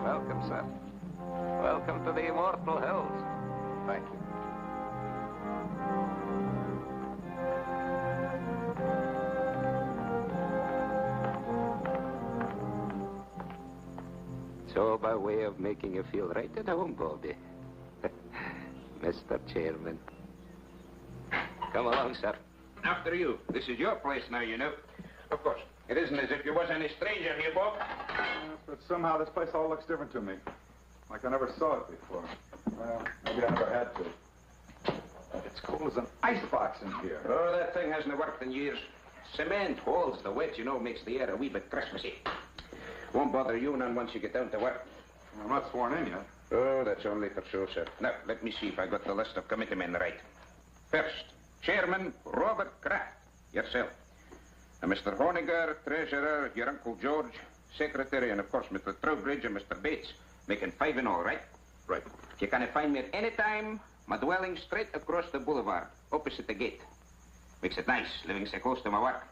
Welcome, sir. Welcome to the Immortal Hills. Thank you. So, by way of making you feel right at home, Bobby. Mr. Chairman. Come along, sir. After you. This is your place now, you know. Of course. It isn't as if you was any stranger here, Bob. Yes, but somehow this place all looks different to me. Like I never saw it before. Well, maybe I never had to. It's cold as an icebox in here. Oh, that thing hasn't worked in years. Cement holds the wet, you know, makes the air a wee bit Christmassy. Won't bother you none once you get down to work. I'm not sworn in yet. Oh, that's only for show, sir. Now, let me see if I got the list of committee men right. First, Chairman Robert Kraft, yourself. Mr. Honiger, Treasurer, your Uncle George, Secretary, and of course Mr. Trowbridge and Mr. Bates, making 5 in all, right? Right. You can find me at any time, my dwelling straight across the boulevard, opposite the gate. Makes it nice, living so close to my work.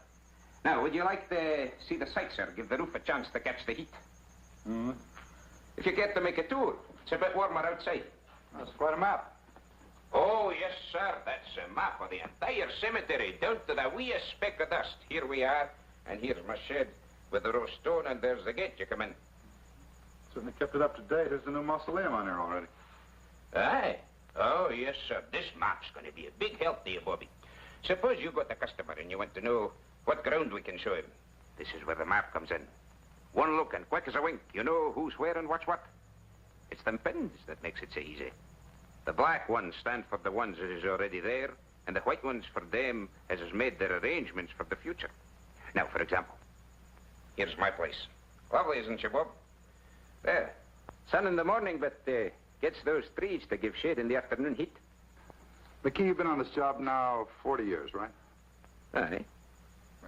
Now, would you like to see the sights, sir? Give the roof a chance to catch the heat. Mm-hmm. If you care to make a tour, it's a bit warmer outside. That's quite a map. Oh, yes, sir. That's a map of the entire cemetery, down to the weeest speck of dust. Here we are, and here's my shed with the row stone, and there's the gate you come in. Certainly kept it up to date. There's the new mausoleum on there already. Aye. Oh, yes, sir. This map's going to be a big help to you, Bobby. Suppose you got a customer and you want to know what ground we can show him. This is where the map comes in. One look and quick as a wink, you know who's where and what's what. It's them pins that makes it so easy. The black ones stand for the ones that is already there, and the white ones for them as has made their arrangements for the future. Now, for example, here's my place. Lovely, isn't it, Bob? There. Sun in the morning, but gets those trees to give shade in the afternoon heat. McKee, you've been on this job now 40 years, right? Aye.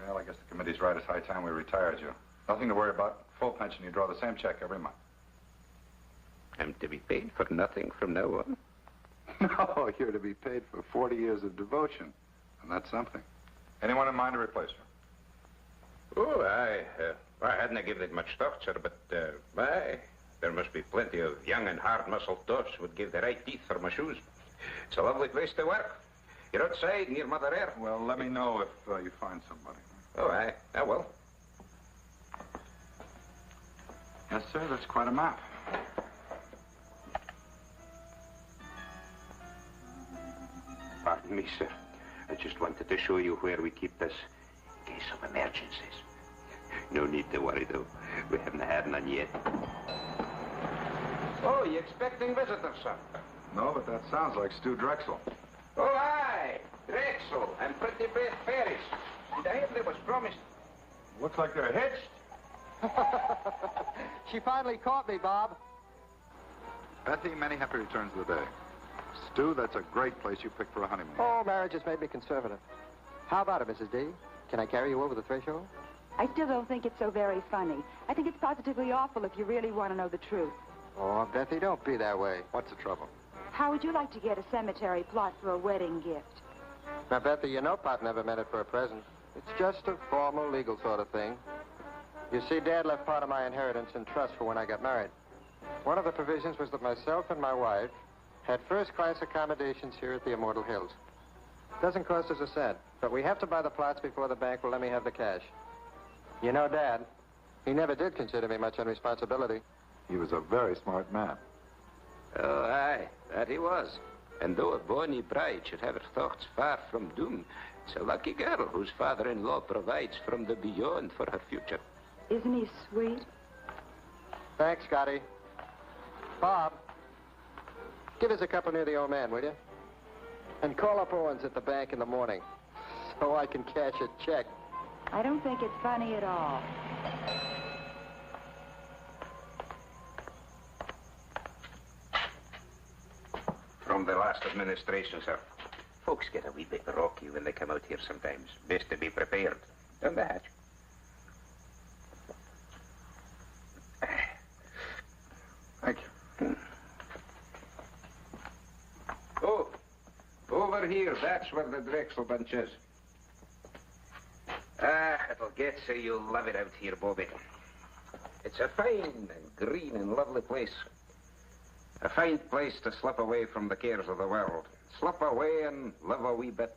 Well, I guess the committee's right. It's high time we retired you. Nothing to worry about. Full pension. You draw the same check every month. I'm to be paid for nothing from now on. No, you're to be paid for 40 years of devotion. And that's something. Anyone in mind to replace her? Oh, I hadn't given it much thought, sir, but, there must be plenty of young and hard-muscled toffs would give the right teeth for my shoes. It's a lovely place to work. You're outside, near Mother Air. Well, let me know if you find somebody. Oh, I will. Yes, sir, that's quite a map. Pardon me, sir. I just wanted to show you where we keep this in case of emergencies. No need to worry, though. We haven't had none yet. Oh, you expecting visitors, sir? No, but that sounds like Stu Drexel. Oh, aye. Drexel and Pretty Beth Ferris. Did I hear they was promised? Looks like they're hitched. She finally caught me, Bob. Betty, many happy returns of the day. Stu, that's a great place you picked for a honeymoon. Oh, marriage has made me conservative. How about it, Mrs. D? Can I carry you over the threshold? I still don't think it's so very funny. I think it's positively awful if you really want to know the truth. Oh, Bethy, don't be that way. What's the trouble? How would you like to get a cemetery plot for a wedding gift? Now, Bethy, you know Pop never meant it for a present. It's just a formal, legal sort of thing. You see, Dad left part of my inheritance in trust for when I got married. One of the provisions was that myself and my wife had first-class accommodations here at the Immortal Hills. Doesn't cost us a cent, but we have to buy the plots before the bank will let me have the cash. You know, Dad, he never did consider me much on responsibility. He was a very smart man. Oh, aye, that he was. And though a bonny bride should have her thoughts far from doom, it's a lucky girl whose father-in-law provides from the beyond for her future. Isn't he sweet? Thanks, Scotty. Bob, give us a couple near the old man, will you? And call up Owens at the bank in the morning so I can cash a check. I don't think it's funny at all. From the last administration, sir. Folks get a wee bit rocky when they come out here sometimes. Best to be prepared. Down the hatch. Thank you. Oh, over here. That's where the Drexel bunch is. Ah, it'll get so you'll love it out here, Bobby. It's a fine and green and lovely place. A fine place to slip away from the cares of the world. Slip away and live a wee bit.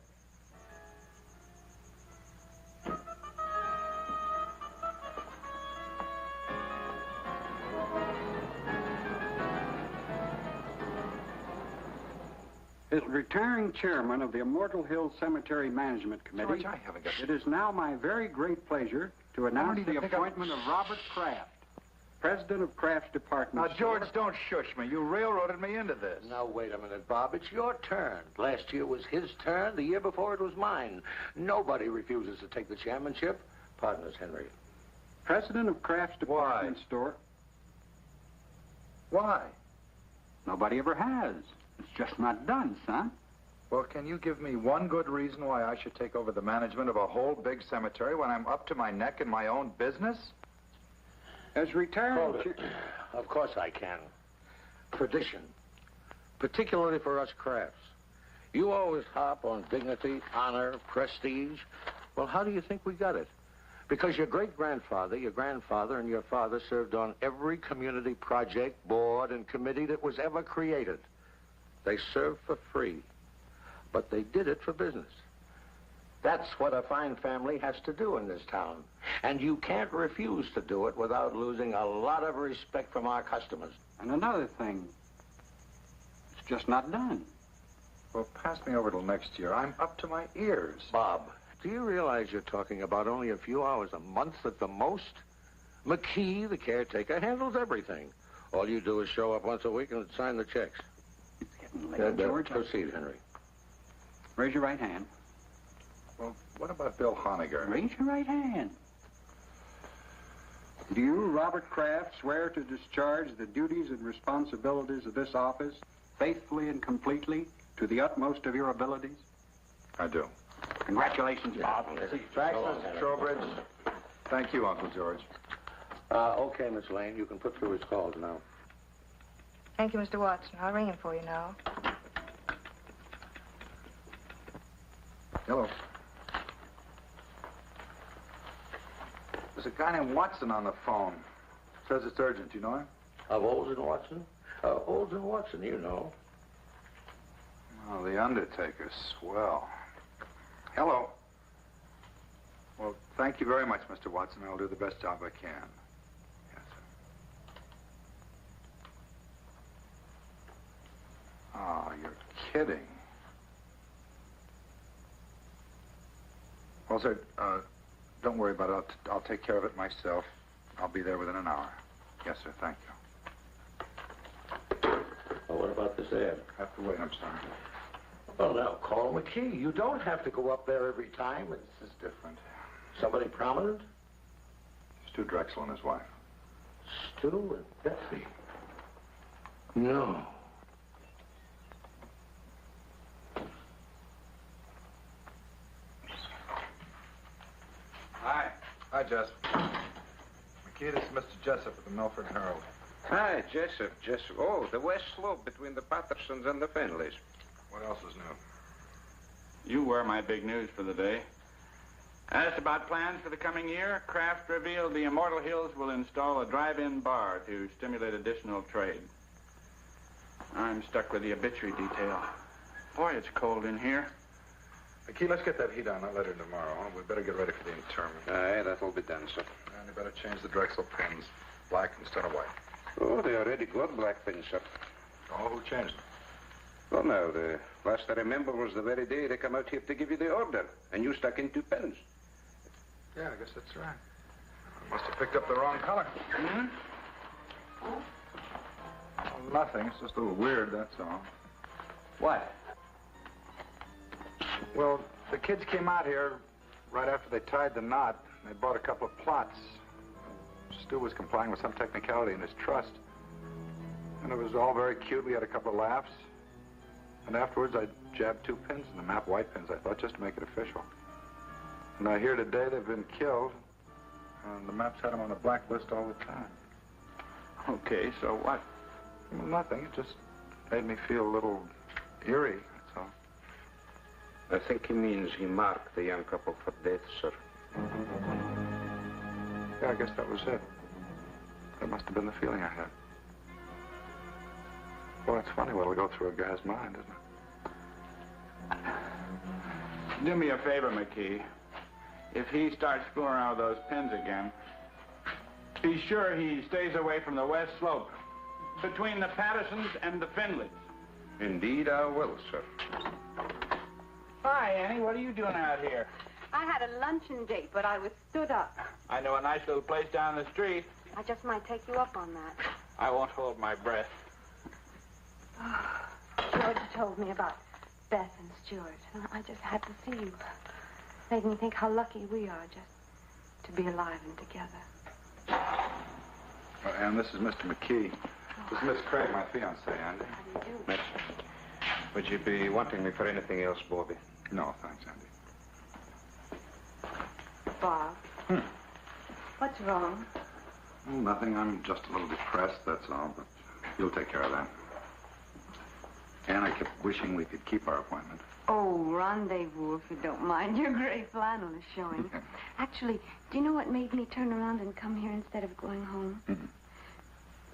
As retiring chairman of the Immortal Hills Cemetery Management Committee, George, I haven't got... it is now my very great pleasure to announce the appointment of Robert Kraft, president of Kraft's Department Now, Store. George, don't shush me. You railroaded me into this. Now, wait a minute, Bob. It's your turn. Last year was his turn. The year before it was mine. Nobody refuses to take the chairmanship. Partners, Henry. President of Kraft's Department Store. Why? Nobody ever has. It's just not done, son. Well, can you give me one good reason why I should take over the management of a whole big cemetery when I'm up to my neck in my own business? As retiring... Hold it. Of course I can. Tradition. Particularly for us Crafts. You always harp on dignity, honor, prestige. Well, how do you think we got it? Because your great-grandfather, your grandfather, and your father served on every community project, board, and committee that was ever created. They served for free, but they did it for business. That's what a fine family has to do in this town. And you can't refuse to do it without losing a lot of respect from our customers. And another thing, it's just not done. Well, pass me over till next year. I'm up to my ears. Bob, do you realize you're talking about only a few hours a month at the most? McKee, the caretaker, handles everything. All you do is show up once a week and sign the checks. George, Proceed, Henry. raise your right hand. Well, what about Bill Honegger? Raise your right hand. Do you, Robert Kraft, swear to discharge the duties and responsibilities of this office faithfully and completely to the utmost of your abilities? I do. Congratulations, Bob. Francis Trowbridge. Thank you, Uncle George. Okay, Miss Lane, you can put through his calls now. Thank you, Mr. Watson. I'll ring him for you now. Hello. There's a guy named Watson on the phone. Says it's urgent. You know him? Of Olds and Watson? Olds and Watson, you know. Oh, the Undertaker. Swell. Hello. Well, thank you very much, Mr. Watson. I'll do the best job I can. Yes, sir. Oh, you're kidding. Well, sir, don't worry about it. I'll take care of it myself. I'll be there within an hour. Yes, sir. Thank you. Well, what about this ad? I have to wait. I'm sorry. Well, now, call McKee. You don't have to go up there every time. This is different. Somebody prominent? Stu Drexel and his wife. Stu and Betsy. No. Hi. Hi, Jess. McKee, this is Mr. Jessup of the Milford Herald. Hi, Jessup. Oh, the west slope between the Pattersons and the Finleys. What else is new? You were my big news for the day. Asked about plans for the coming year, Kraft revealed the Immortal Hills will install a drive-in bar to stimulate additional trade. I'm stuck with the obituary detail. Boy, it's cold in here. McKee, let's get that heat on that letter tomorrow. Huh? We better get ready for the interment. Aye, that'll be done, sir. And you better change the Drexel pins. Black instead of white. Oh, they already got black pins, sir. Oh, who changed them? Well, now, the last I remember was the very day they come out here to give you the order, and you stuck in 2 pens. Yeah, I guess that's right. I must have picked up the wrong color. Hmm? Oh, nothing. It's just a little weird, that's all. What? Well, the kids came out here right after they tied the knot. They bought a couple of plots. Stu was complying with some technicality in his trust. And it was all very cute. We had a couple of laughs. And afterwards, I jabbed 2 pins in the map, white pins, I thought, just to make it official. And I hear today they've been killed. And the maps had them on the blacklist all the time. Okay, so what? Well, nothing. It just made me feel a little eerie, that's all. I think he means he marked the young couple for death, sir. Yeah, I guess that was it. That must have been the feeling I had. Well, it's funny what'll go through a guy's mind, isn't it? Do me a favor, McKee. If he starts fooling around with those pins again, be sure he stays away from the west slope, between the Pattersons and the Finleys. Indeed, I will, sir. Hi, Annie. What are you doing out here? I had a luncheon date, but I was stood up. I know a nice little place down the street. I just might take you up on that. I won't hold my breath. George told me about Beth and Stuart, and I just had to see you. Made me think how lucky we are just to be alive and together. Well, Ann, this is Mr. McKee. This is Miss Craig, my fiancée, Andy. How do you do? Would you be wanting me for anything else, Bobby? No, thanks, Andy. Bob. What's wrong? Well, nothing. I'm just a little depressed, that's all, but you'll take care of that. Ann, I kept wishing we could keep our appointment. Oh, rendezvous, if you don't mind. Your gray flannel is showing. Actually, do you know what made me turn around and come here instead of going home?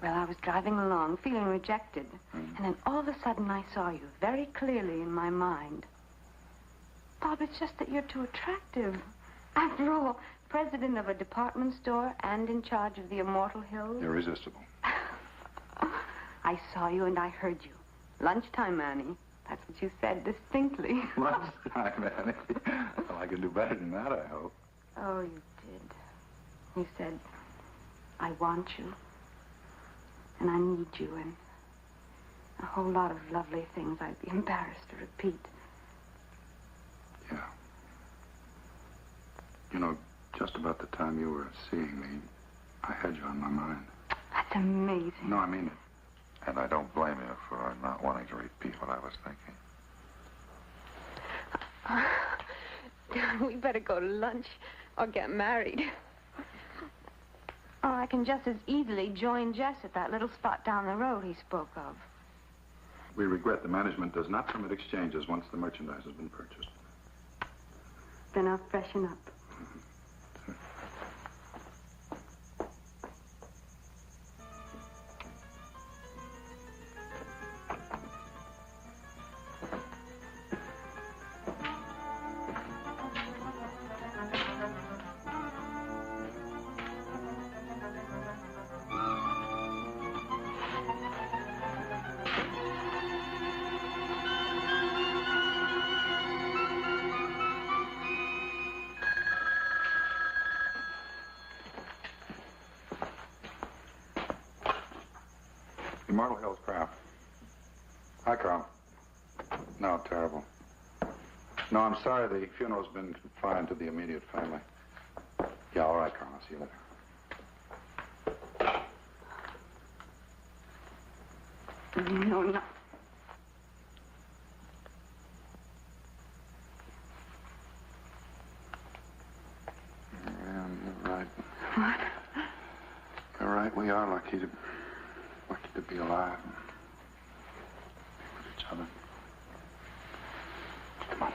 Well, I was driving along, feeling rejected. And then all of a sudden I saw you very clearly in my mind. Bob, it's just that you're too attractive. After all, president of a department store and in charge of the Immortal Hills. Irresistible. I saw you and I heard you. Lunchtime, Annie. That's what you said distinctly. Lunchtime, Annie. Well, I can do better than that, I hope. Oh, you did. You said, I want you. And I need you, and a whole lot of lovely things I'd be embarrassed to repeat. Yeah. You know, just about the time you were seeing me, I had you on my mind. That's amazing. No, I mean it. And I don't blame you for not wanting to repeat what I was thinking. We better go to lunch or get married. Oh, I can just as easily join Jess at that little spot down the road he spoke of. We regret the management does not permit exchanges once the merchandise has been purchased. Then I'll freshen up. Immortal Hills Craft. Hi, Carl. No, terrible. No, I'm sorry. The funeral's been confined to the immediate family. Yeah, all right, Carl. I'll see you later. No, no. Yeah, you're right. What? You're right. We are lucky to Lucky to be alive. With each other. Come on.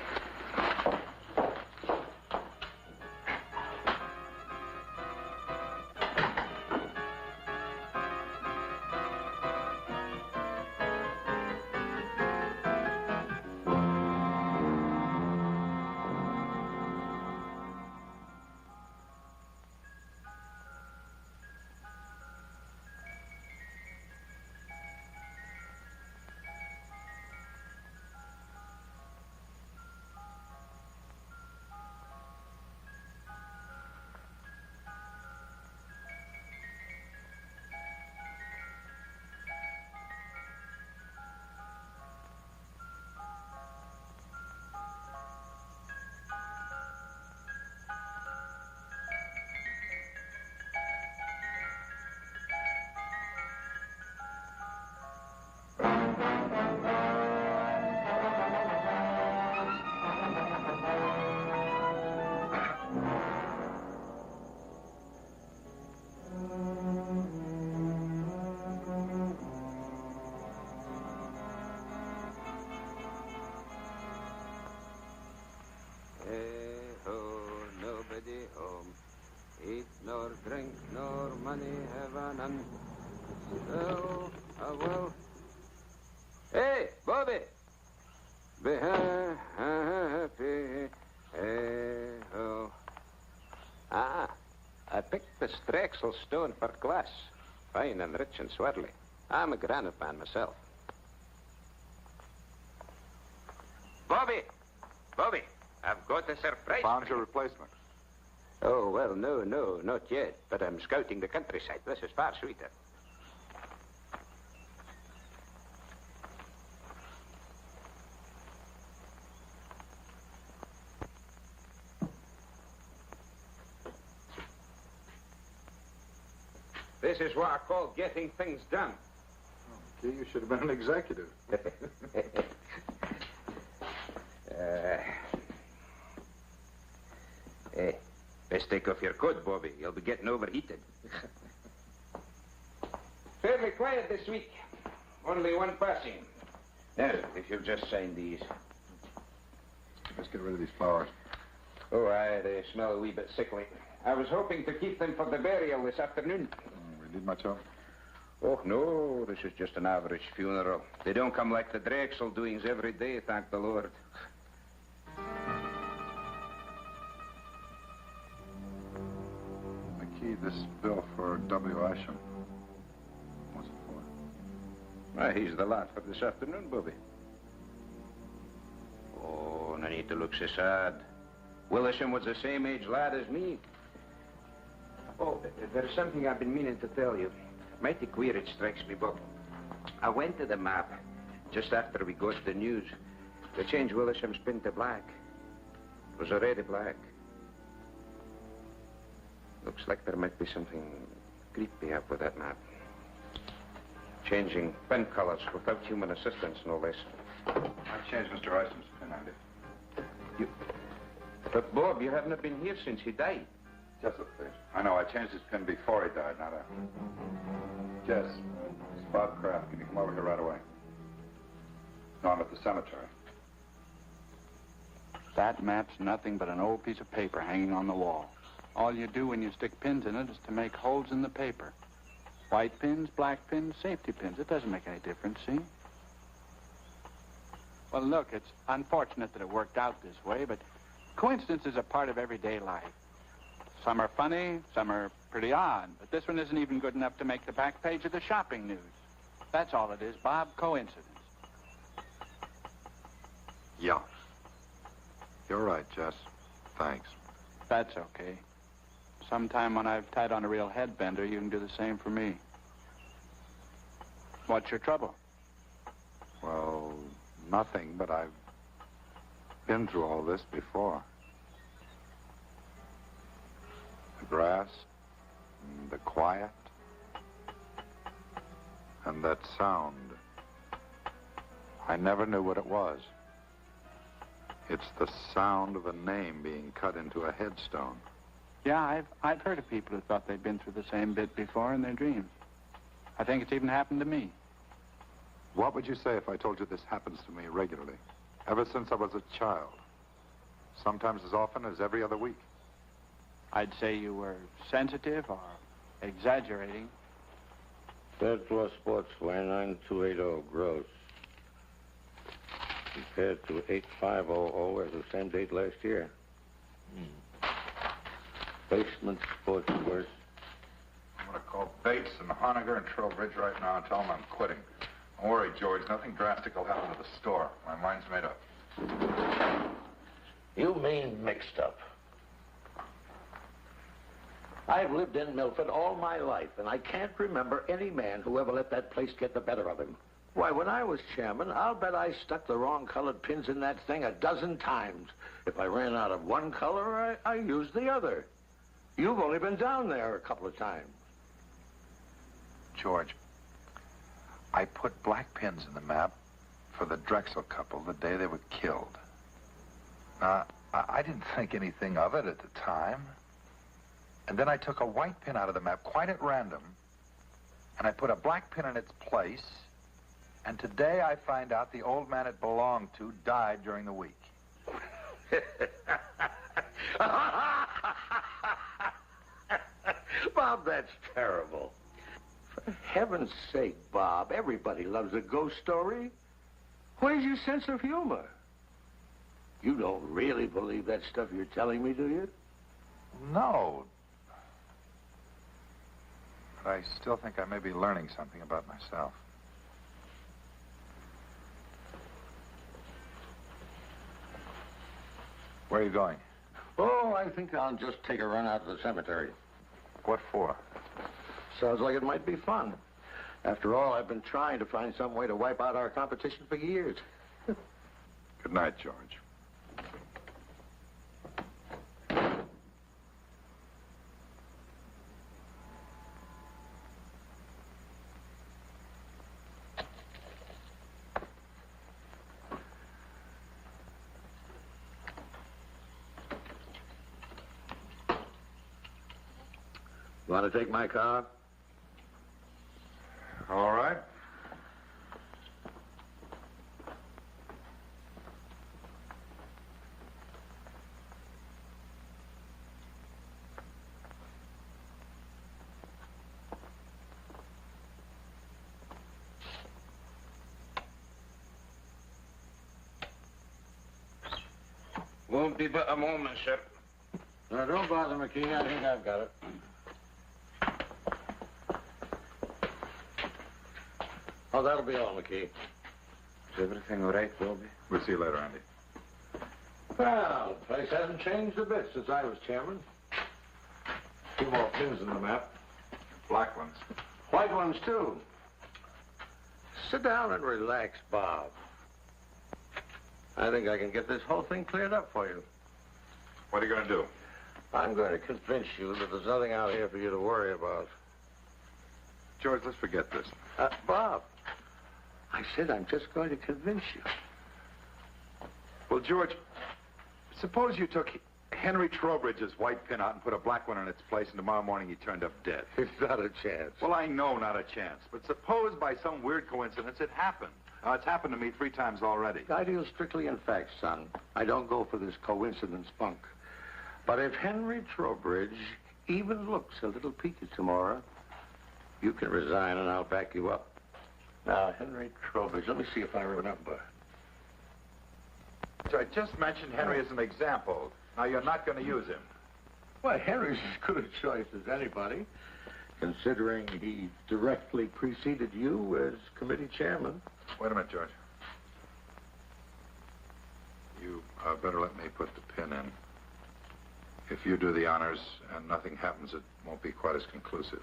Eat nor drink nor money have none. Well, well. Hey, Bobby! Be happy. Oh. Ah, I picked the Strexel stone for glass. Fine and rich and swirly. I'm a granite man myself. Bobby! Bobby, I've got a surprise. Found your replacement. Oh, well, no, not yet. But I'm scouting the countryside. This is far sweeter. This is what I call getting things done. Oh, gee, you should have been an executive. Hey, best take off your coat, Bobby. You'll be getting overheated. Fairly quiet this week. Only one passing. Now, if you'll just sign these. Let's get rid of these flowers. Oh, aye, they smell a wee bit sickly. I was hoping to keep them for the burial this afternoon. We need much help? Oh, no, this is just an average funeral. They don't come like the Drexel doings every day, thank the Lord. McKee, this bill for W. Isham. What's it for? Why, he's the lad for this afternoon, Bobby. Oh, no need to look so sad. Willisham was the same age lad as me. Oh, there's something I've been meaning to tell you. Mighty queer it strikes me, Bob. I went to the map just after we got the news to change Willisham's pin to black. It was already black. Looks like there might be something creepy up with that map. Changing pen colors without human assistance, no less. I changed Mr. Isham's pin, Andy. But, Bob, you haven't been here since he died. Just a please. I know, I changed his pin before he died, not after. Jess, it's Bob Kraft. Can you come over here right away? No, I'm at the cemetery. That map's nothing but an old piece of paper hanging on the wall. All you do when you stick pins in it is to make holes in the paper. White pins, black pins, safety pins. It doesn't make any difference, see? Well, look, it's unfortunate that it worked out this way, but coincidences are part of everyday life. Some are funny, some are pretty odd, but this one isn't even good enough to make the back page of the shopping news. That's all it is, Bob, coincidence. Yeah. You're right, Jess. Thanks. That's okay. Sometime when I've tied on a real headbender, you can do the same for me. What's your trouble? Well, nothing, but I've been through all this before. The grass, and the quiet, and that sound. I never knew what it was. It's the sound of a name being cut into a headstone. Yeah, I've heard of people who thought they'd been through the same bit before in their dreams. I think it's even happened to me. What would you say if I told you this happens to me regularly? Ever since I was a child. Sometimes as often as every other week. I'd say you were sensitive or exaggerating. Third floor sportswear, 9280 gross. Compared to 8500 as the same date last year. Basement sportswear. I'm going to call Bates and Honiger and Trowbridge right now and tell them I'm quitting. Don't worry, George. Nothing drastic will happen to the store. My mind's made up. You mean mixed up? I've lived in Milford all my life, and I can't remember any man who ever let that place get the better of him. Why, when I was chairman, I'll bet I stuck the wrong colored pins in that thing a dozen times. If I ran out of one color, I used the other. You've only been down there a couple of times. George, I put black pins in the map for the Drexel couple the day they were killed. Now, I didn't think anything of it at the time. And then I took a white pin out of the map, quite at random, and I put a black pin in its place, and today I find out the old man it belonged to died during the week. Bob, that's terrible. For heaven's sake, Bob, everybody loves a ghost story. Where's your sense of humor? You don't really believe that stuff you're telling me, do you? No. But I still think I may be learning something about myself. Where are you going? Oh, I think I'll just take a run out to the cemetery. What for? Sounds like it might be fun. After all, I've been trying to find some way to wipe out our competition for years. Good night, George. Want to take my car? All right. Won't be but a moment, sir. No, don't bother, McKee. I think I've got it. Oh, that'll be all, McKee. Is everything all right, Wilby? We'll see you later, Andy. Well, the place hasn't changed a bit since I was chairman. 2 more pins in the map. Black ones. White ones, too. Sit down and relax, Bob. I think I can get this whole thing cleared up for you. What are you going to do? I'm going to convince you that there's nothing out here for you to worry about. George, let's forget this. Bob, I said I'm just going to convince you. Well, George, suppose you took Henry Trowbridge's white pin out and put a black one in its place, and tomorrow morning he turned up dead. It's not a chance. Well, I know not a chance, but suppose by some weird coincidence it happened. Now, it's happened to me 3 times already. I deal strictly in facts, son. I don't go for this coincidence funk. But if Henry Trowbridge even looks a little peaked tomorrow, you can resign and I'll back you up. Now, Henry Trowbridge, let me see if I remember. So I just mentioned Henry as an example. Now, you're not going to use him. Well, Henry's as good a choice as anybody, considering he directly preceded you as committee chairman. Wait a minute, George. You better let me put the pin in. If you do the honors and nothing happens, it won't be quite as conclusive.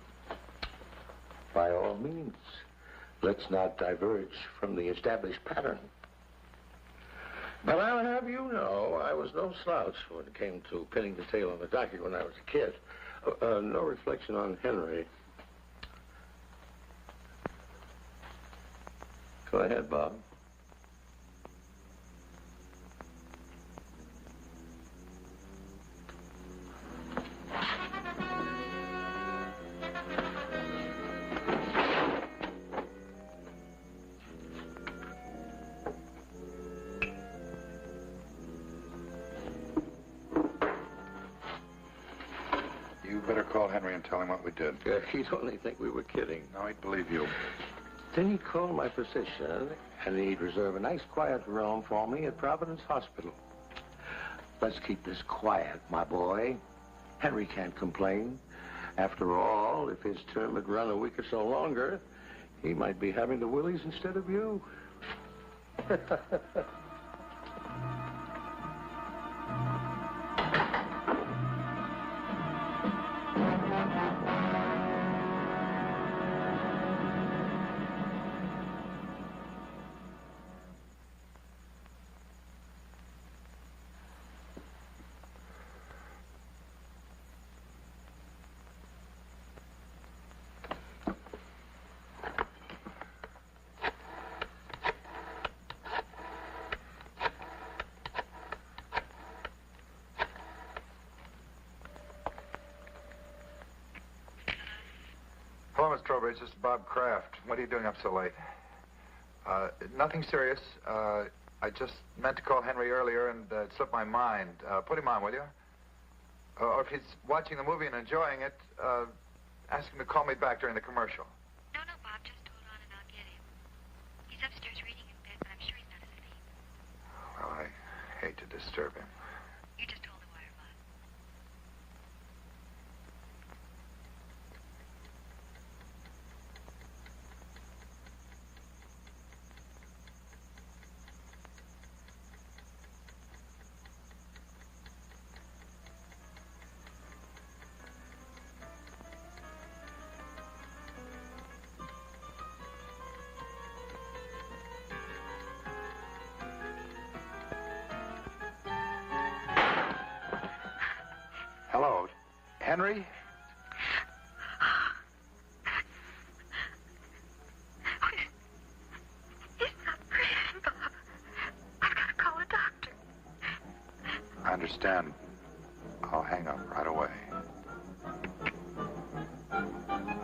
By all means, let's not diverge from the established pattern. But I'll have you know, I was no slouch when it came to pinning the tail on the donkey when I was a kid. No reflection on Henry. Go ahead, Bob. did. He'd only think we were kidding. No, he'd believe you. Then he'd call my physician, and he'd reserve a nice quiet room for me at Providence Hospital. Let's keep this quiet, my boy. Henry can't complain. After all, if his term had run a week or so longer, he might be having the willies instead of you. Hello, Miss Trowbridge. This is Bob Kraft. What are you doing up so late? Nothing serious. I just meant to call Henry earlier and it slipped my mind. Put him on, will you? Or if he's watching the movie and enjoying it, ask him to call me back during the commercial. No, Bob. Just hold on and I'll get him. He's upstairs reading in bed, but I'm sure he's not asleep. Well, I hate to disturb him. You just hold the wire, Bob. Hello, Henry? He's not breathing, Bob. I've got to call a doctor. I understand. I'll hang up right away.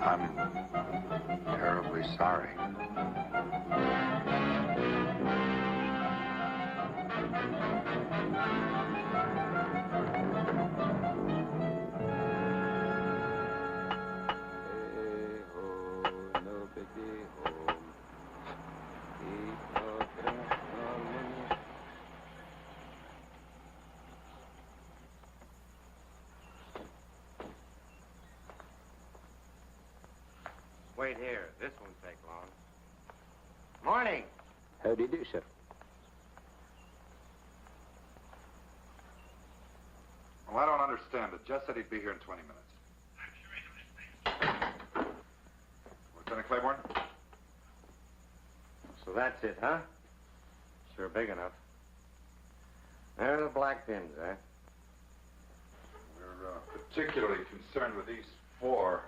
I'm terribly sorry. Wait here. This won't take long. Morning. How do you do, sir? Well, I don't understand it. Jess said he'd be here in 20 minutes. Lieutenant Claiborne? So that's it, huh? Sure big enough. There are the black pins, eh? We're particularly concerned with these four.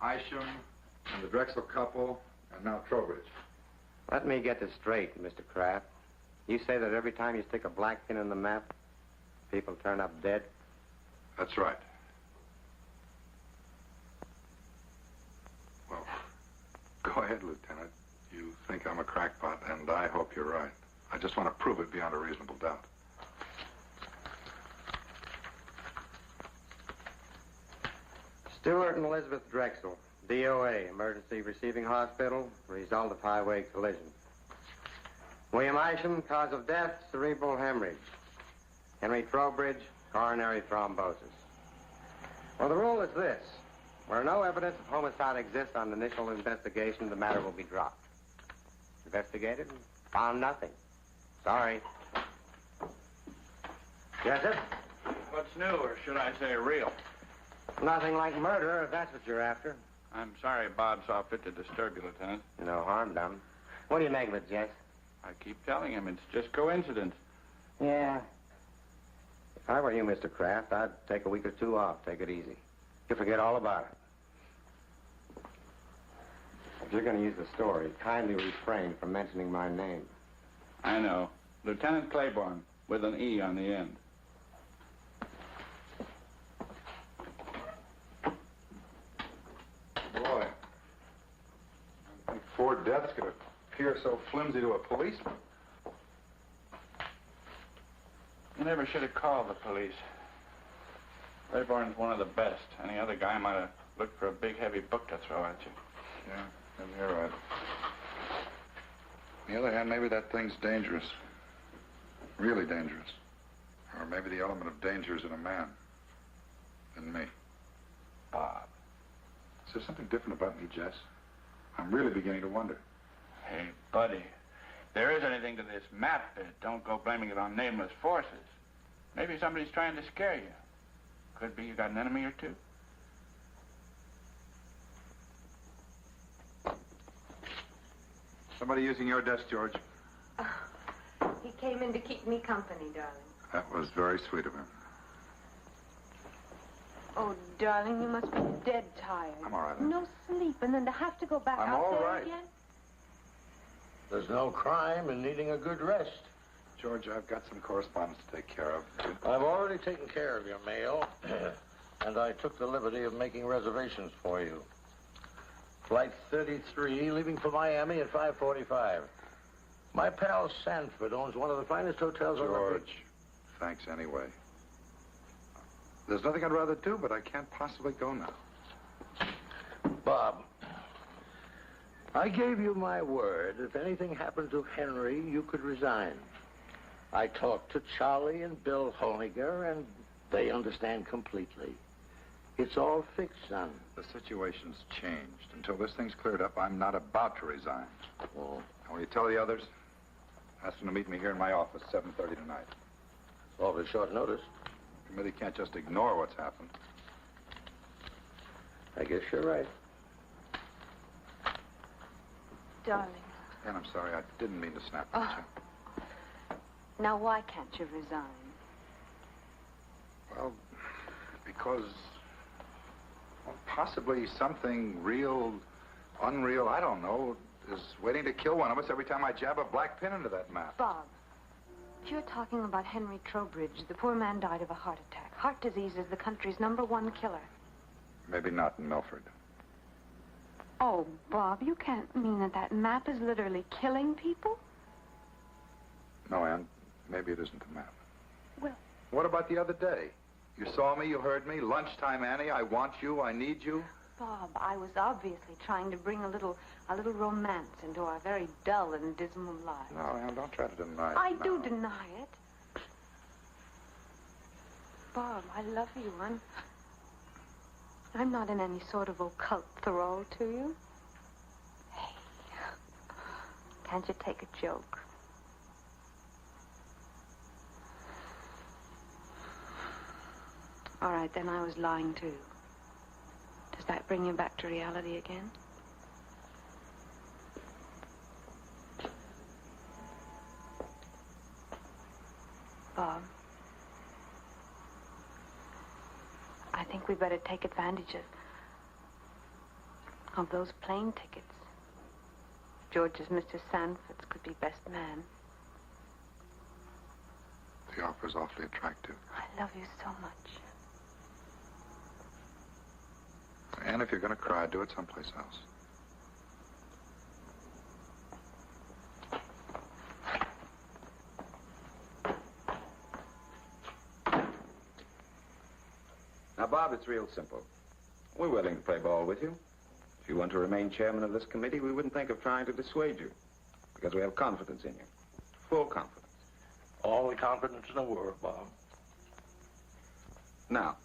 Isham and the Drexel couple, and now Trowbridge. Let me get this straight, Mr. Kraft. You say that every time you stick a black pin in the map, people turn up dead? That's right. Well, go ahead, Lieutenant. You think I'm a crackpot, and I hope you're right. I just want to prove it beyond a reasonable doubt. Stewart and Elizabeth Drexel, DOA, Emergency Receiving Hospital, result of highway collision. William Isham, cause of death, cerebral hemorrhage. Henry Trowbridge, coronary thrombosis. Well, the rule is this. Where no evidence of homicide exists on initial investigation, the matter will be dropped. Investigated, found nothing. Sorry. Jessup? What's new, or should I say real? Nothing like murder, if that's what you're after. I'm sorry Bob saw fit to disturb you, Lieutenant. No harm done. What do you make of it, Jess? I keep telling him it's just coincidence. Yeah. If I were you, Mr. Kraft, I'd take a week or two off. Take it easy. You forget all about it. If you're going to use the story, kindly refrain from mentioning my name. I know. Lieutenant Claiborne, with an E on the end. Boy, I think 4 deaths could appear so flimsy to a policeman. You never should have called the police. Claiborne's one of the best. Any other guy might have look for a big, heavy book to throw at you. Yeah, maybe you're right. On the other hand, maybe that thing's dangerous. Really dangerous. Or maybe the element of danger is in a man. In me. Bob. Is there something different about me, Jess? I'm really beginning to wonder. Hey, buddy. If there is anything to this map, don't go blaming it on nameless forces. Maybe somebody's trying to scare you. Could be you got an enemy or two. Somebody using your desk, George. He came in to keep me company, darling. That was very sweet of him. Oh, darling, you must be dead tired. I'm all right. No sleep, and then to have to go back I'm out all there right. again? There's no crime in needing a good rest. George, I've got some correspondence to take care of. I've already taken care of your mail, and I took the liberty of making reservations for you. Flight 33, leaving for Miami at 5:45. My pal Sanford owns one of the finest hotels on the George, thanks anyway. There's nothing I'd rather do, but I can't possibly go now. Bob, I gave you my word. If anything happened to Henry, you could resign. I talked to Charlie and Bill Holniger, and they understand completely. It's all fixed, son. The situation's changed. Until this thing's cleared up, I'm not about to resign. Oh. And will you tell the others? Ask them to meet me here in my office, 7:30 tonight. It's awfully short notice. The committee can't just ignore what's happened. I guess you're right. Darling, And I'm sorry, I didn't mean to snap at you. now why can't you resign? Well, because possibly something real, unreal, I don't know, is waiting to kill one of us every time I jab a black pin into that map. Bob, if you're talking about Henry Trowbridge, the poor man died of a heart attack. Heart disease is the country's #1 killer. Maybe not in Milford. Oh, Bob, you can't mean that that map is literally killing people? No, Ann, maybe it isn't the map. Well... What about the other day? You saw me, you heard me. Lunchtime, Annie, I want you, I need you. Bob, I was obviously trying to bring a little romance into our very dull and dismal lives. No, Ann, don't try to deny it. I No. do deny it. Bob, I love you. I'm not in any sort of occult thrall to you. Hey, can't you take a joke? All right, then I was lying too. Does that bring you back to reality again? Bob, I think we better take advantage of those plane tickets. George's Mr. Sanford's could be best man. The offer's awfully attractive. I love you so much. And if you're going to cry, do it someplace else. Now, Bob, it's real simple. We're willing to play ball with you. If you want to remain chairman of this committee, we wouldn't think of trying to dissuade you. Because we have confidence in you. Full confidence. All the confidence in the world, Bob. Now,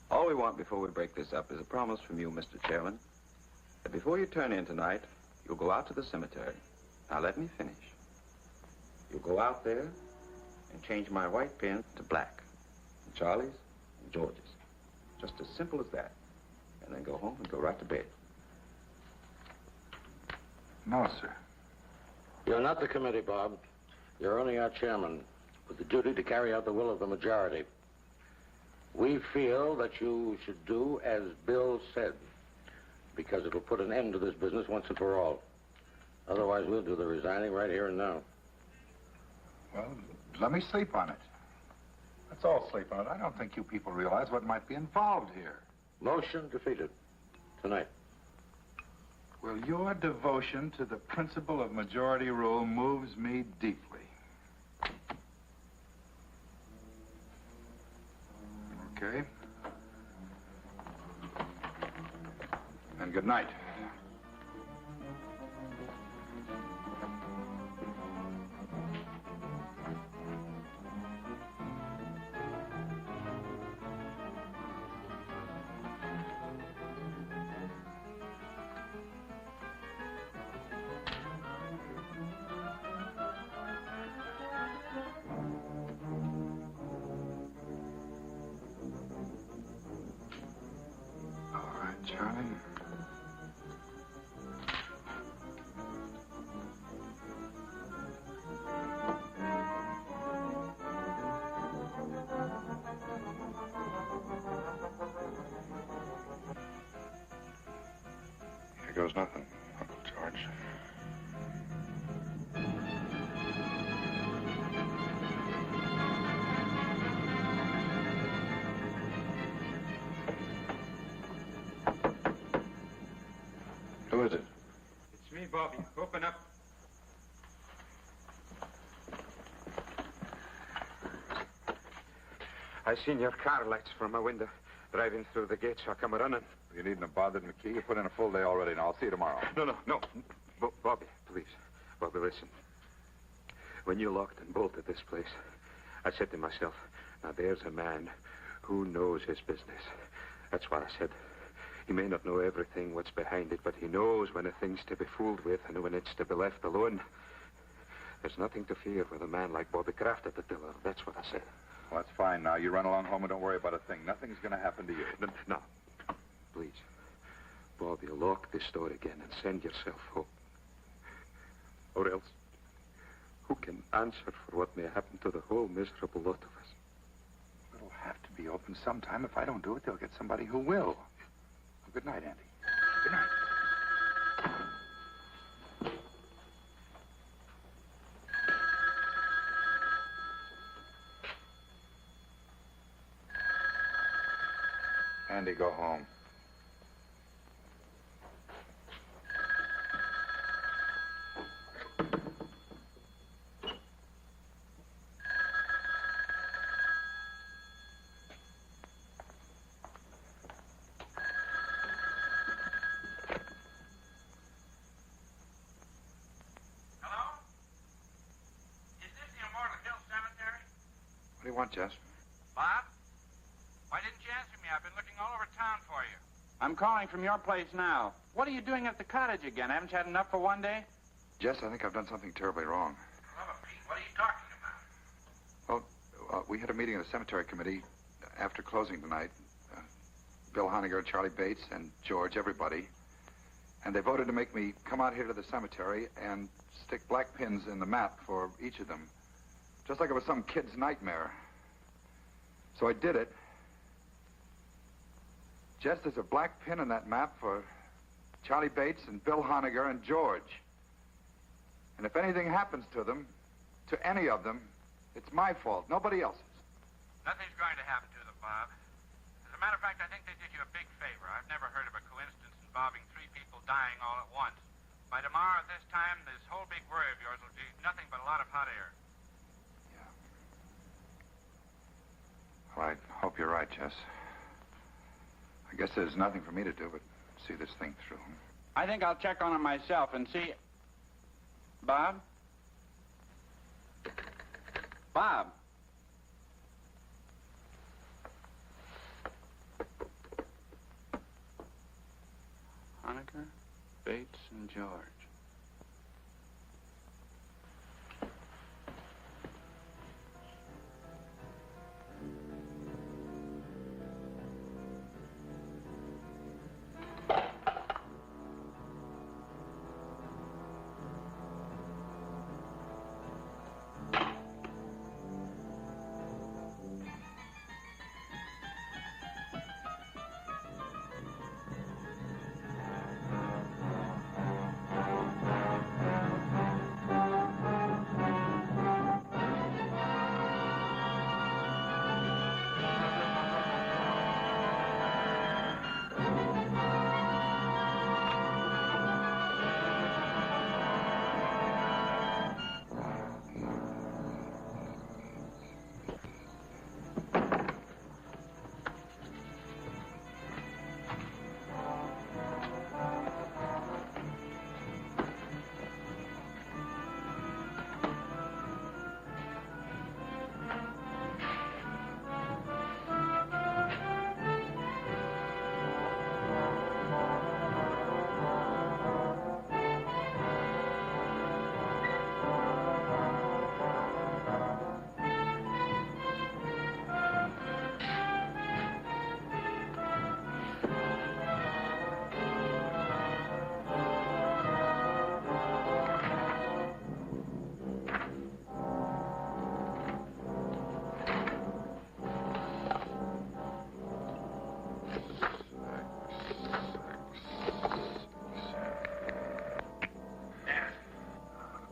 all we want before we break this up is a promise from you, Mr. Chairman, that before you turn in tonight, you'll go out to the cemetery. Now, let me finish. You'll go out there and change my white pin to black. And Charlie's and George's. Just as simple as that. And then go home and go right to bed. No, sir. You're not the committee, Bob. You're only our chairman, with the duty to carry out the will of the majority. We feel that you should do as Bill said, because it'll put an end to this business once and for all. Otherwise, we'll do the resigning right here and now. Well, let me sleep on it. Let's all sleep on it. I don't think you people realize what might be involved here. Motion defeated. Tonight. Well, your devotion to the principle of majority rule moves me deeply. Okay. night. Charlie. Here goes nothing, Uncle George. Who is it? It's me, Bobby. Open up. I seen your car lights from my window driving through the gate, so I come running. You needn't have bothered McKee. You put in a full day already, and I'll see you tomorrow. No. Bobby, please. Bobby, listen. When you locked and bolted this place, I said to myself, now there's a man who knows his business. That's what I said. He may not know everything what's behind it, but he knows when a thing's to be fooled with and when it's to be left alone. There's nothing to fear with a man like Bobby Kraft at the tiller. That's what I said. Well, that's fine now. You run along home and don't worry about a thing. Nothing's going to happen to you. No. Please. Bobby, lock this door again and send yourself home. Or else, who can answer for what may happen to the whole miserable lot of us? It'll have to be open sometime. If I don't do it, they'll get somebody who will. Well, good night, Andy. Good night. Andy, go home. What do you want, Jess? Bob? Why didn't you answer me? I've been looking all over town for you. I'm calling from your place now. What are you doing at the cottage again? Haven't you had enough for one day? Jess, I think I've done something terribly wrong. Love of Pete, what are you talking about? Well, we had a meeting of the cemetery committee after closing tonight. Bill Honiger, Charlie Bates, and George, everybody. And they voted to make me come out here to the cemetery and stick black pins in the map for each of them. Just like it was some kid's nightmare. So I did it. Jess, there's a black pin in that map for Charlie Bates and Bill Honiger and George. And if anything happens to them, to any of them, it's my fault, nobody else's. Nothing's going to happen to them, Bob. As a matter of fact, I think they did you a big favor. I've never heard of a coincidence involving 3 people dying all at once. By tomorrow at this time, this whole big worry of yours will be nothing but a lot of hot air. Well, I hope you're right, Jess. I guess there's nothing for me to do but see this thing through. I think I'll check on it myself and see... Bob? Bob? Honiger, Bates, and George.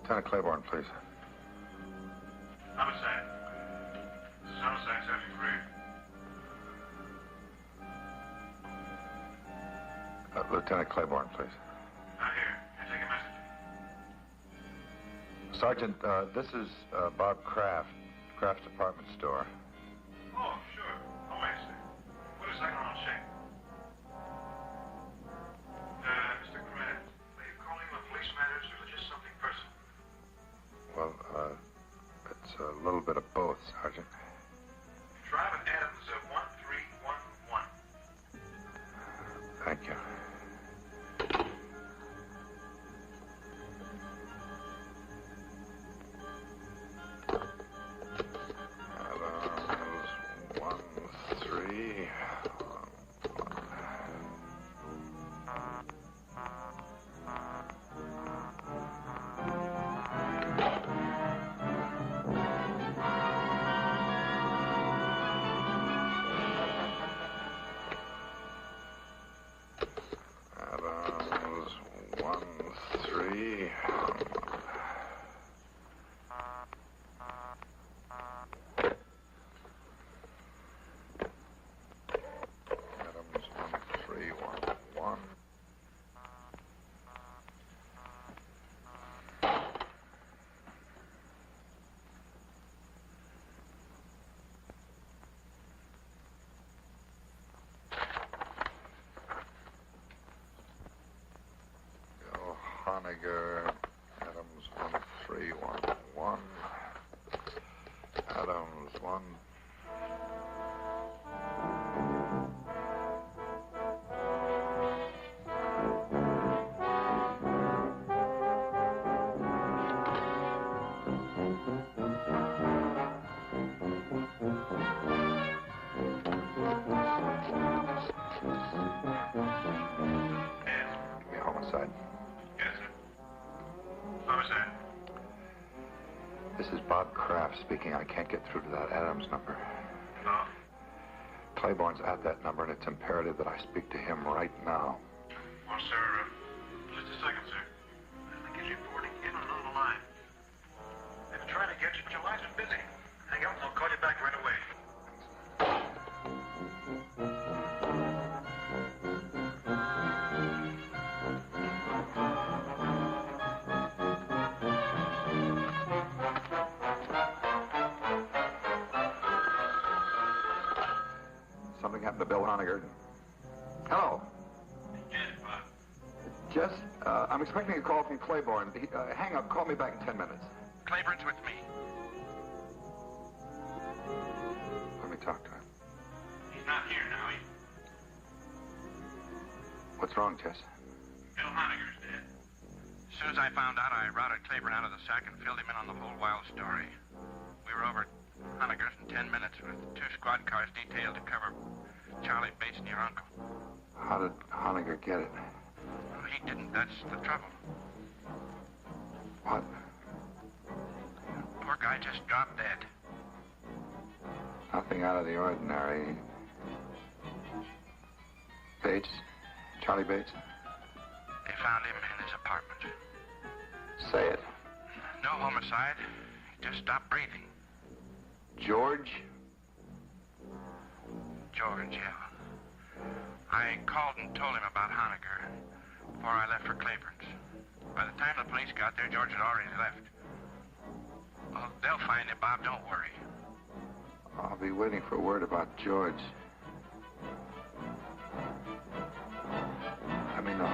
Lieutenant Claiborne, please. Homicide. This is homicide, Sergeant Greer. Lieutenant Claiborne, please. I'm here. Can I take a message? Sergeant, this is Bob Kraft, Kraft's department store. Oh, sure. Oh, wait a second. Wait a second, I'll check. Mr. Kraft, are you calling on police matters or just something personal? Well, it's a little bit of both, Sergeant. Drive at Adams 1311. Thank you. Honiger, Adams 1311. Adams 1. Give me homicide. Homicide. This is Bob Kraft speaking. I can't get through to that Adams number. No? Claiborne's at that number, and it's imperative that I speak to him right now. Well, sir, just a second, sir. I think he's reporting in and on the line. They've been trying to get you, but your line's been busy. Hang up and I'll call you back right away. Something happened to Bill Honiger. Hello. Yes, Bob. Just, I'm expecting a call from Claiborne. Hang up. Call me back in 10 minutes. Claiborne's with me. Let me talk to him. He's not here now. What's wrong, Jess? Bill Honiger's dead. As soon as I found out, I routed Claiborne out of the sack and filled him in on the whole wild story. We were over at Honiger's in 10 minutes with 2 squad cars detailed to cover Charlie Bates and your uncle. How did Honiger get it? No, he didn't. That's the trouble. What? Poor guy just dropped dead. Nothing out of the ordinary. Bates? Charlie Bates? They found him in his apartment. Say it. No homicide. He just stopped breathing. George? George, yeah. I called and told him about Honiger before I left for Claiborne's. By the time the police got there, George had already left. Well, they'll find him, Bob. Don't worry. I'll be waiting for word about George. Let me know.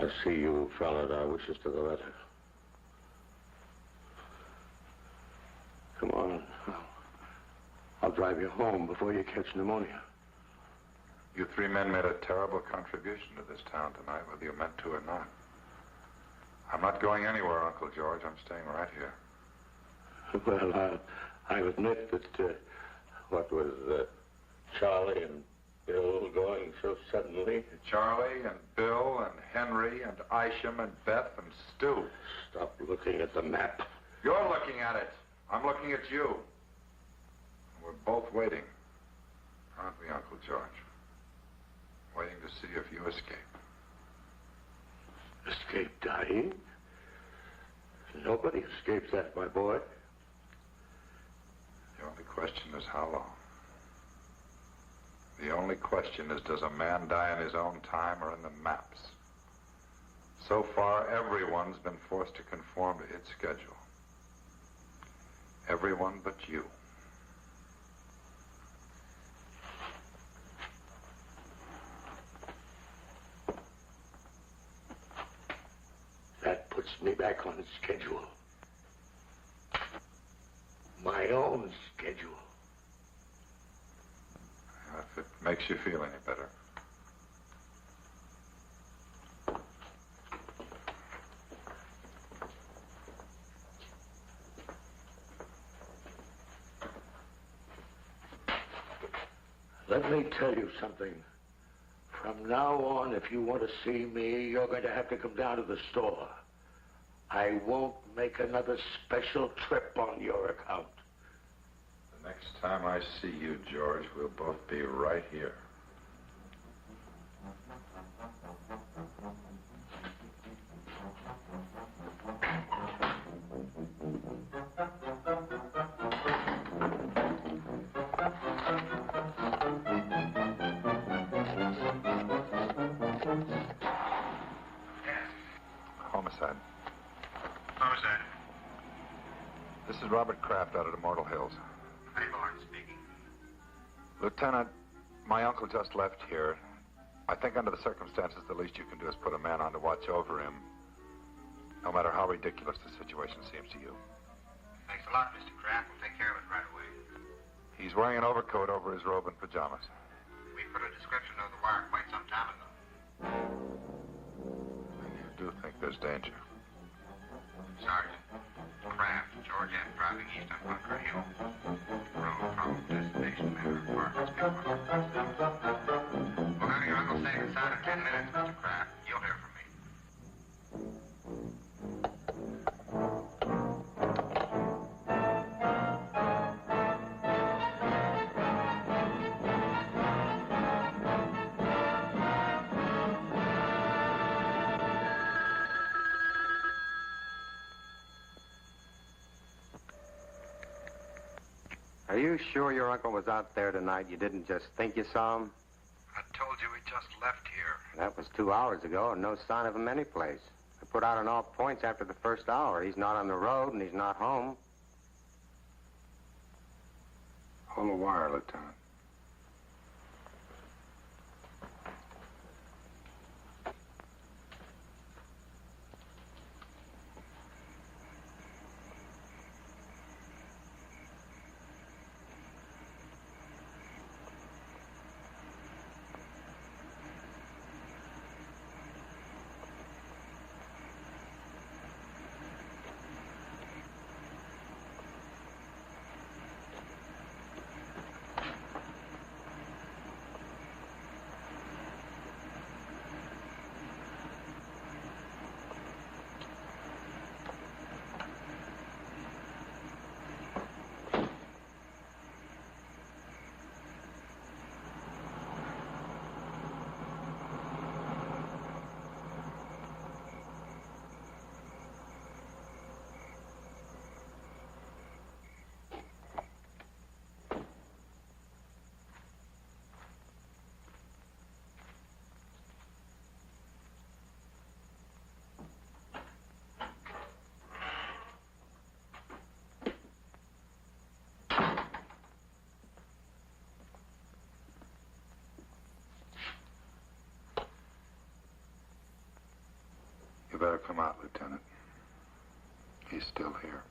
I see you followed our wishes to the letter. Come on. I'll drive you home before you catch pneumonia. You three men made a terrible contribution to this town tonight, whether you meant to or not. I'm not going anywhere, Uncle George. I'm staying right here. Well, I'll admit that what was Charlie and Bill going so suddenly. Charlie and Bill and Henry and Isham and Beth and Stu. Stop looking at the map. You're looking at it. I'm looking at you. We're both waiting, aren't we, Uncle George? Waiting to see if you escape. Escape dying? Nobody escapes that, my boy. The only question is how long. The only question is, does a man die in his own time or in the maps? So far, everyone's been forced to conform to its schedule. Everyone but you. That puts me back on schedule. My own schedule. If it makes you feel any better. Let me tell you something. From now on, if you want to see me, you're going to have to come down to the store. I won't make another special trip on your account. The next time I see you, George, we'll both be right here. Homicide. Homicide. This is Robert Kraft out at Immortal Hills. Hayborn speaking. Lieutenant, my uncle just left here. I think under the circumstances, the least you can do is put a man on to watch over him, no matter how ridiculous the situation seems to you. Thanks a lot, Mr. Kraft. We'll take care of it right away. He's wearing an overcoat over his robe and pajamas. We put a description of the wire quite some time ago. You do think there's danger? Sergeant, Kraft, George F. driving east on Bunker Hill. Road from destination Manor Apartments. We'll have your uncle safe inside in 10 minutes, Mr. Kraft. You'll hear from me. Are you sure your uncle was out there tonight? You didn't just think you saw him? I told you he just left here. That was 2 hours ago, and no sign of him anyplace. I put out on all points after the first hour. He's not on the road, and he's not home. Hold the wire, Lieutenant. better come out, Lieutenant. He's still here.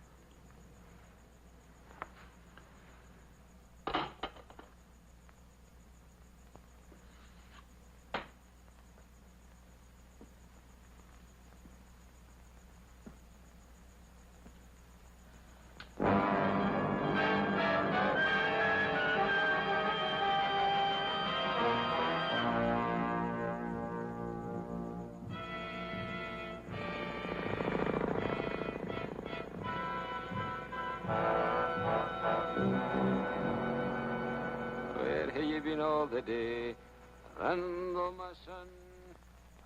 All the day, Randall, my son,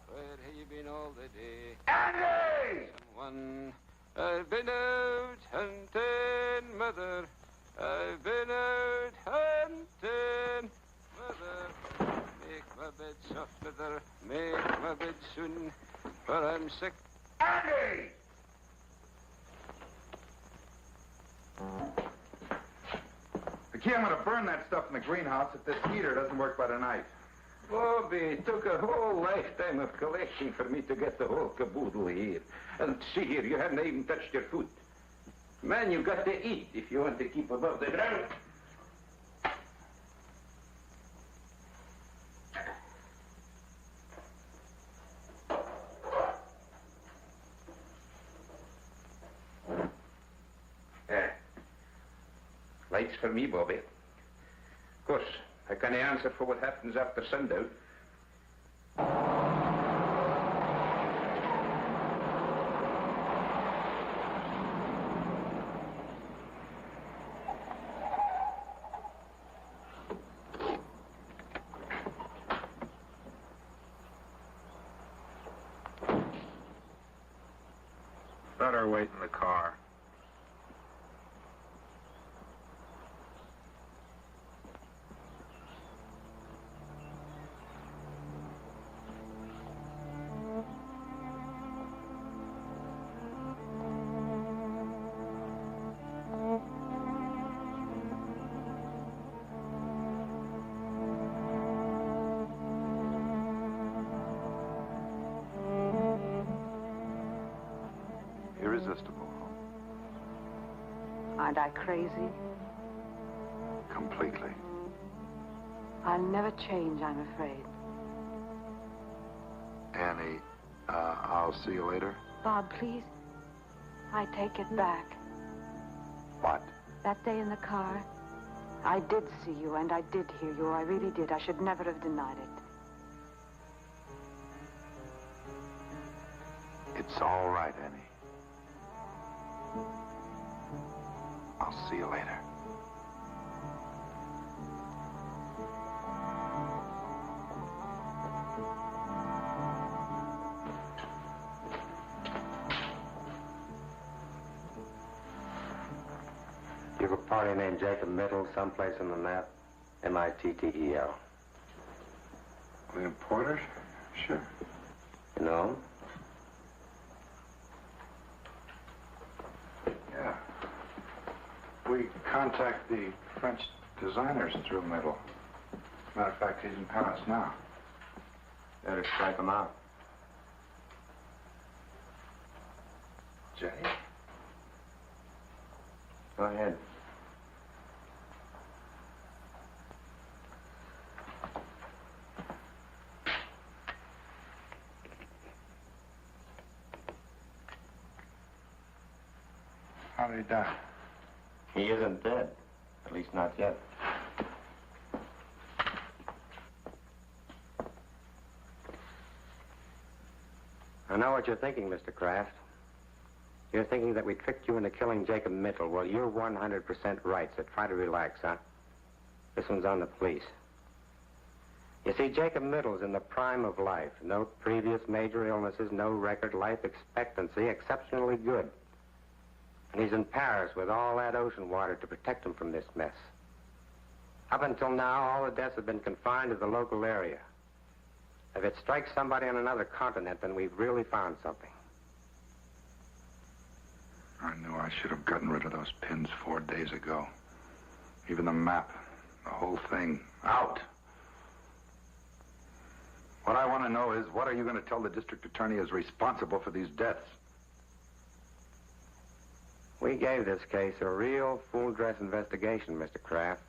where have you been all the day? Andy! Someone, I've been out hunting, mother. I've been out hunting, mother. Make my bed soft, mother. Make my bed soon, for I'm sick. Andy! Key, I'm going to burn that stuff in the greenhouse if this heater doesn't work by tonight. Bobby, it took a whole lifetime of collecting for me to get the whole caboodle here. And see here, you haven't even touched your foot. Man, you got to eat if you want to keep above the ground. Lights for me, Bobby. Of course, I can't answer for what happens after sundown. Better wait in the car. Irresistible. Aren't I crazy? Completely. I'll never change, I'm afraid. Annie, I'll see you later. Bob, please. I take it back. What? That day in the car, I did see you and I did hear you. I really did. I should never have denied it. It's all right, Annie. I'll see you later. You have a party named Jacob Mittel someplace in the map? M-I-T-T-E-L. William Porter? Sure. You know him? Yeah. We contact the French designers through Middle. Matter of fact, he's in Paris now. Better strike him out. Jenny? Go ahead. How did he die? He isn't dead. At least not yet. I know what you're thinking, Mr. Kraft. You're thinking that we tricked you into killing Jacob Mittel. Well, you're 100% right, so try to relax, huh? This one's on the police. You see, Jacob Mittel's in the prime of life. No previous major illnesses, no record life expectancy, exceptionally good. And he's in Paris with all that ocean water to protect him from this mess. Up until now, all the deaths have been confined to the local area. If it strikes somebody on another continent, then we've really found something. I knew I should have gotten rid of those pins 4 days ago. Even the map, the whole thing, out. What I want to know is, what are you going to tell the district attorney is responsible for these deaths? We gave this case a real full-dress investigation, Mr. Kraft.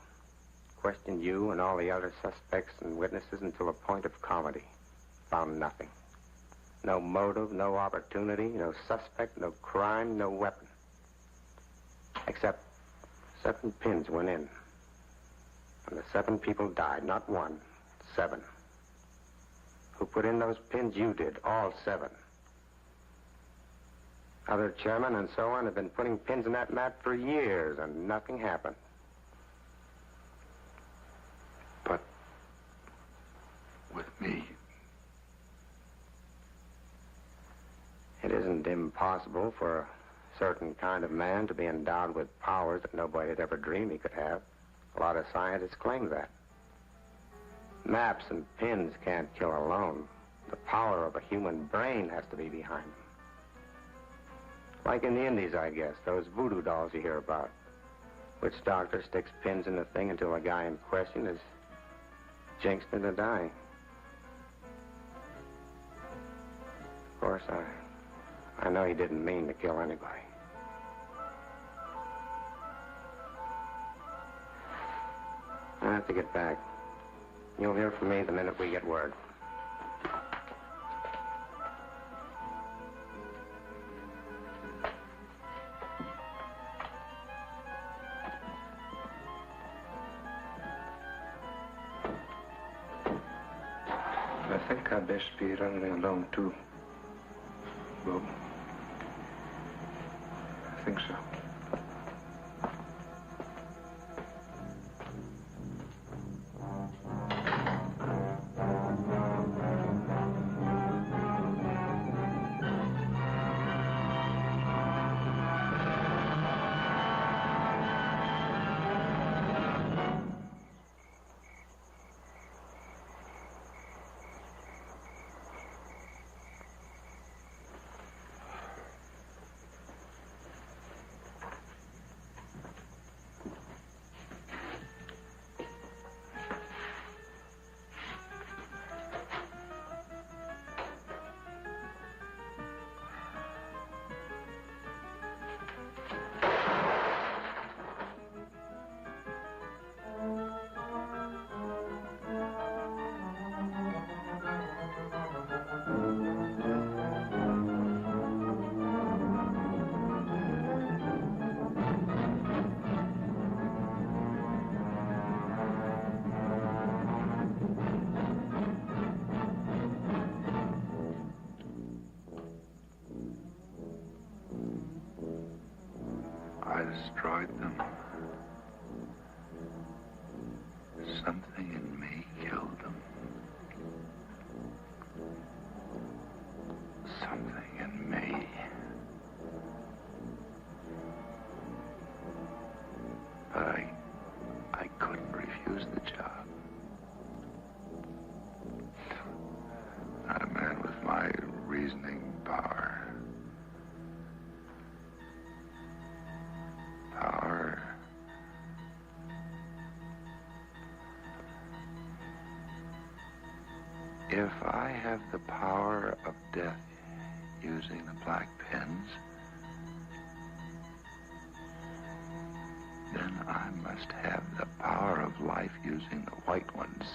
Questioned you and all the other suspects and witnesses until a point of comedy. Found nothing. No motive, no opportunity, no suspect, no crime, no weapon. Except 7 pins went in. And the 7 people died, not 1, 7. Who put in those pins? You did, all 7. Other chairmen and so on have been putting pins in that map for years, and nothing happened. But with me, it isn't impossible for a certain kind of man to be endowed with powers that nobody had ever dreamed he could have. A lot of scientists claim that. Maps and pins can't kill alone. The power of a human brain has to be behind them. Like in the Indies, I guess, those voodoo dolls you hear about. Which doctor sticks pins in the thing until the guy in question is jinxed into dying. Of course, I know he didn't mean to kill anybody. I have to get back. You'll hear from me the minute we get word. I think I'd best be running along, too. Bob. I think so. I destroyed them. Something in me killed them. Something in me. But I couldn't refuse the job. Not a man with my reasoning power. Power. If I have the power of death using the black pens, then I must have the power of life using the white ones.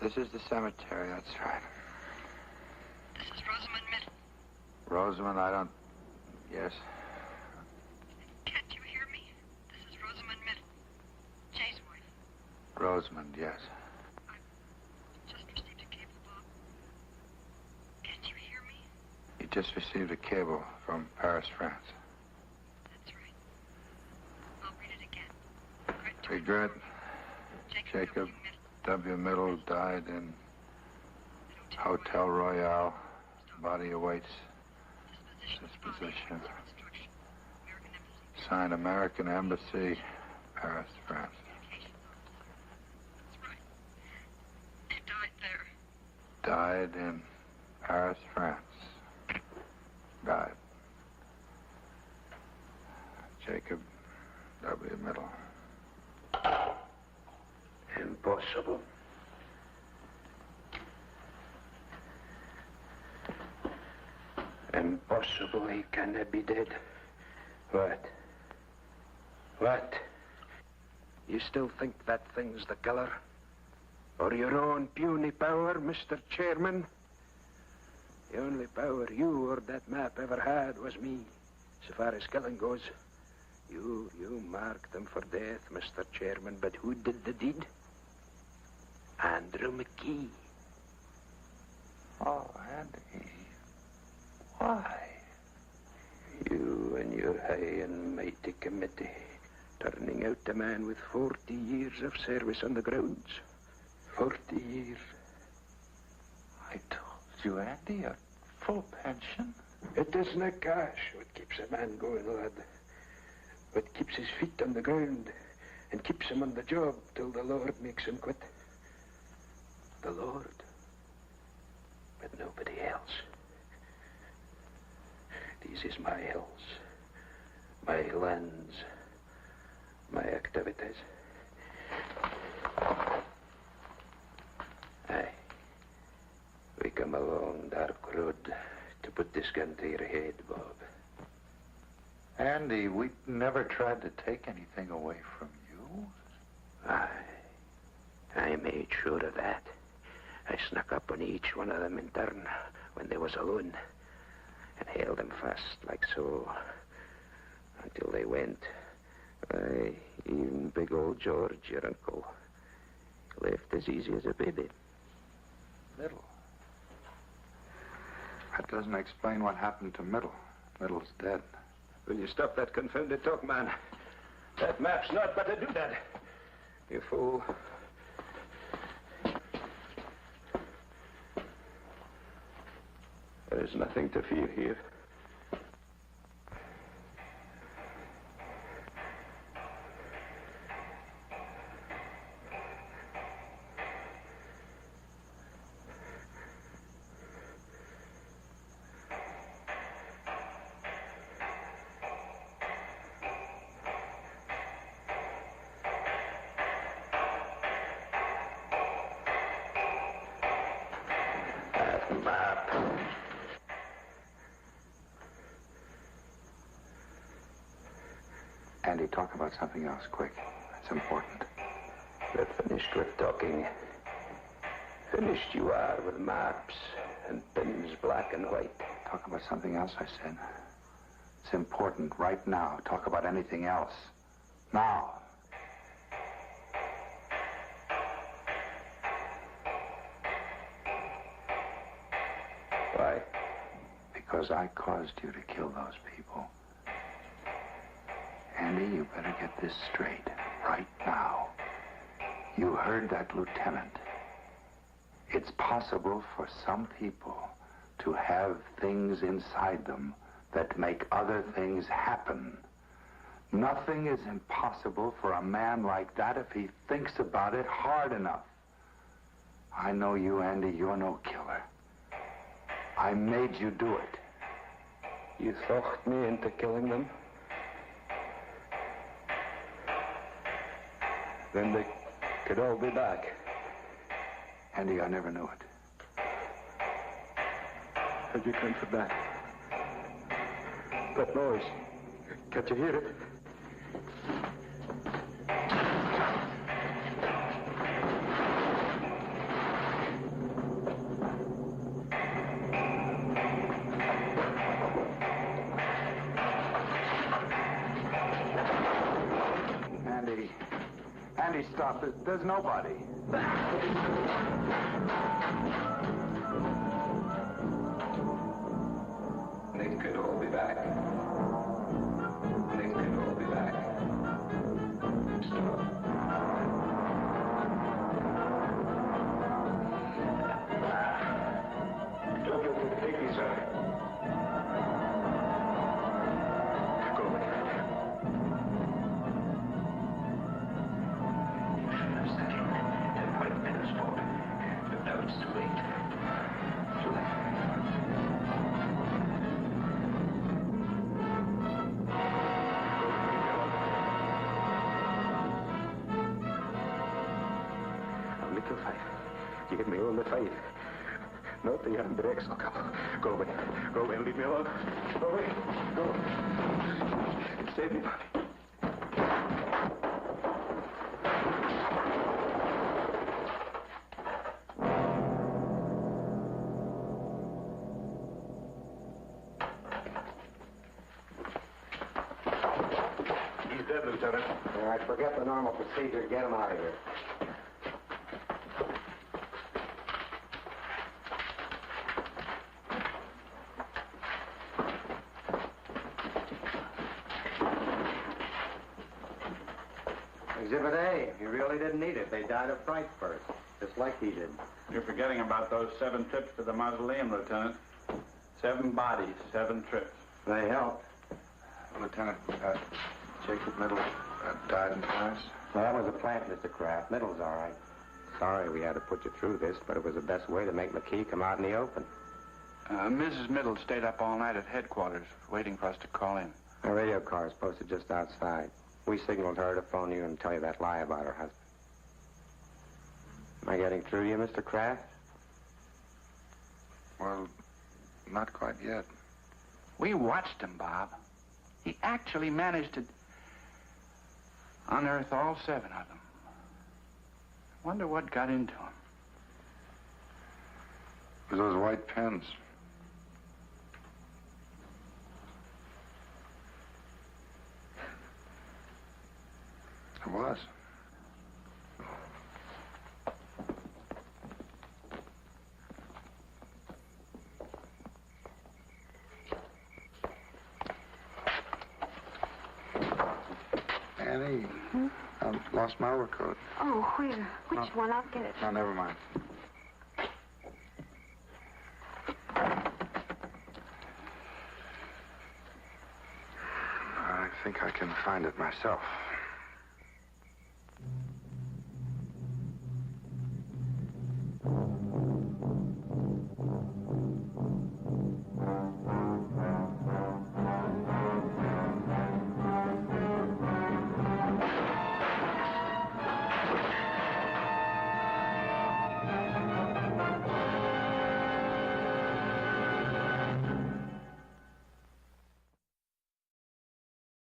This is the cemetery, that's right. This is Rosamund Middle. Rosamond, I don't... Yes. Can't you hear me? This is Rosamund Middle. Jay's wife. Rosamond, yes. Just received a cable, Bob. Can't you hear me? You just received a cable from Paris, France. That's right. I'll read it again. Regret. Jacob W. Middle died in Hotel Royale. Body awaits disposition. Signed, American Embassy, Paris, France. That's right. He died there. Died in Paris, France. Died. Jacob W. Middle. Impossible. Impossible. He cannot be dead. What? What? You still think that thing's the killer? Or your own puny power, Mr. Chairman? The only power you or that map ever had was me, so far as killing goes. You marked them for death, Mr. Chairman, but who did the deed? Andrew McGee. Oh, Andy. Why? You and your high and mighty committee, turning out a man with 40 years of service on the grounds. 40 years. I told you, Andy, a full pension. It isn't cash what keeps a man going, lad. What keeps his feet on the ground and keeps him on the job till the Lord makes him quit. The Lord, but nobody else. This is my hills, my lands, my activities. Aye, we come a long, dark road to put this gun to your head, Bob. Andy, we never tried to take anything away from you. Aye, I made sure of that. I snuck up on each one of them in turn when they was alone and held them fast like so until they went. Aye, even big old George, your uncle, left as easy as a baby. Middle. That doesn't explain what happened to Middle. Middle's dead. Will you stop that confounded talk, man? That map's not but to do that. You fool. There's nothing to fear here. That map. Andy, talk about something else, quick. It's important. We're finished with talking. Finished you are with maps and pins black and white. Talk about something else, I said. It's important right now. Talk about anything else. Now. Why? Because I caused you to kill those people. Andy, you better get this straight right now. You heard that lieutenant. It's possible for some people to have things inside them that make other things happen. Nothing is impossible for a man like that if he thinks about it hard enough. I know you, Andy. You're no killer. I made you do it. You talked me into killing them? Then they could all be back. Andy, I never knew it. How'd you come for that? That noise. Can't you hear it? Please stop. There's nobody. They could all be back. They could all be back. Stop. Don't take me, sir. Go away. White men's fault. But now it's too late. Too late. Little fight. Give me all the fight. Not the Andrex. Oh, come. Go away. Go away and leave me alone. Go away. Go. Save me, Bobby. He's dead, Lieutenant. All right, forget the normal procedure. Get him out of here. Exhibit A. He really didn't need it. They died of fright first, just like he did. You're forgetting about those 7 trips to the mausoleum, Lieutenant. 7 bodies, 7 trips. They helped. Lieutenant, Jacob Middle died in France. Well, that was a plant, Mr. Kraft. Middle's all right. Sorry we had to put you through this, but it was the best way to make McKee come out in the open. Mrs. Middle stayed up all night at headquarters, waiting for us to call in. A radio car is posted just outside. We signaled her to phone you and tell you that lie about her husband. Am I getting through to you, Mr. Kraft? Well, not quite yet. We watched him, Bob. He actually managed to unearth all 7 of them. Wonder what got into him. It was those white pens. It was. Annie, I lost my overcoat. Oh, where? Which one? I'll get it. No, never mind. I think I can find it myself.